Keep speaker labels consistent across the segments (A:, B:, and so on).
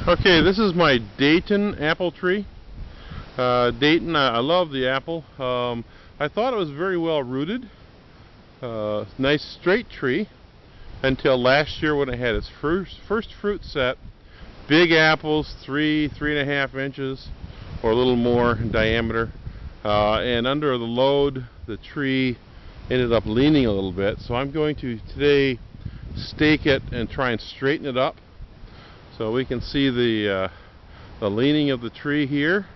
A: Okay, this is my Dayton apple tree. Dayton, I love the apple. I thought it was very well rooted. Nice straight tree until last year when it had its first fruit set. Big apples, 3.5 inches or a little more in diameter. And under the load, the tree ended up leaning a little bit. So I'm going to today stake it and try and straighten it up. So we can see the leaning of the tree here,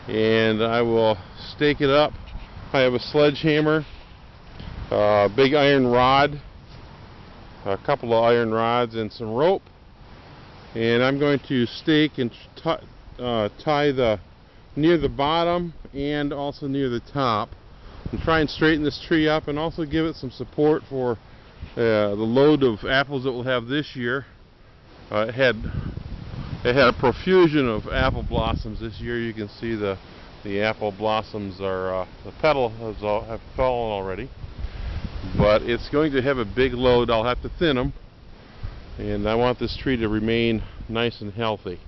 A: and I will stake it up. I have a sledgehammer, a big iron rod, a couple of iron rods, and some rope, and I'm going to stake and tie near the bottom and also near the top, and try and straighten this tree up, and also give it some support for the load of apples that we'll have this year. It had a profusion of apple blossoms this year. You can see the apple blossoms are the petal have fallen already, but it's going to have a big load. I'll have to thin them, and I want this tree to remain nice and healthy.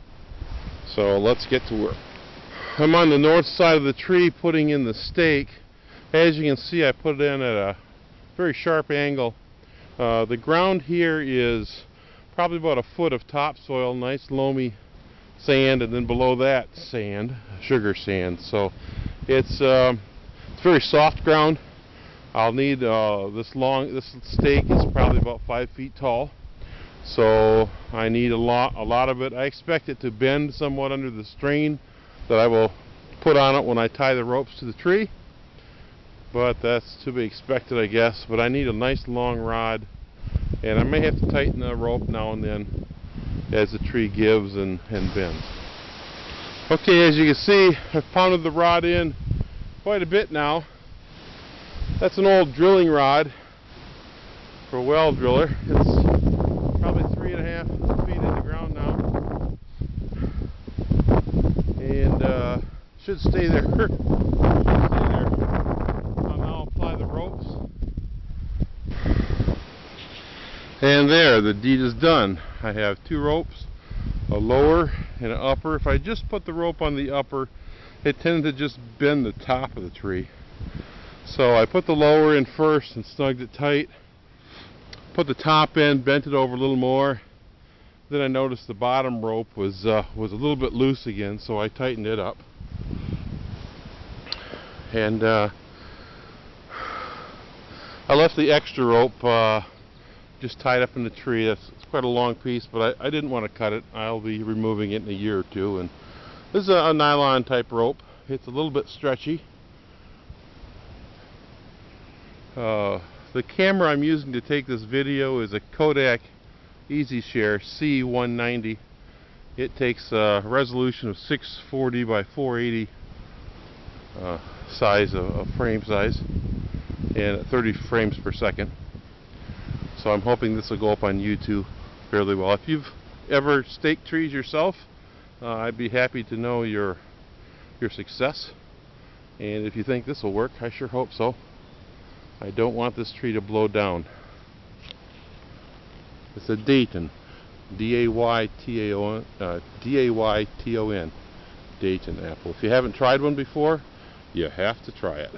A: So let's get to work. I'm on the north side of the tree putting in the stake. As you can see, I put it in at a very sharp angle. The ground here is probably about a foot of topsoil, nice loamy sand, and then below that sand, sugar sand. So it's very soft ground. I'll need this stake is probably about 5 feet tall, so I need a lot of it. I expect it to bend somewhat under the strain that I will put on it when I tie the ropes to the tree, but that's to be expected, I guess. But I need a nice long rod, and I may have to tighten the rope now and then as the tree gives and bends. Okay, as you can see, I've pounded the rod in quite a bit now. That's an old drilling rod for a well driller. It's probably 3.5 feet in the ground now, and should stay there. I'll now apply the ropes. And there, the deed is done. I have 2 ropes, a lower and an upper. If I just put the rope on the upper, it tends to just bend the top of the tree. So I put the lower in first and snugged it tight. Put the top in, bent it over a little more. Then I noticed the bottom rope was a little bit loose again, so I tightened it up. And I left the extra rope just tied up in the tree. It's quite a long piece, but I didn't want to cut it. I'll be removing it in a year or two. And this is a nylon type rope. It's a little bit stretchy. The camera I'm using to take this video is a Kodak EasyShare C190. It takes a resolution of 640 by 480 size of frame size, and 30 frames per second. So I'm hoping this will go up on YouTube fairly well. If you've ever staked trees yourself, I'd be happy to know your success. And if you think this will work, I sure hope so. I don't want this tree to blow down. It's a Dayton, D-A-Y-T-O-N, Dayton apple. If you haven't tried one before, you have to try it.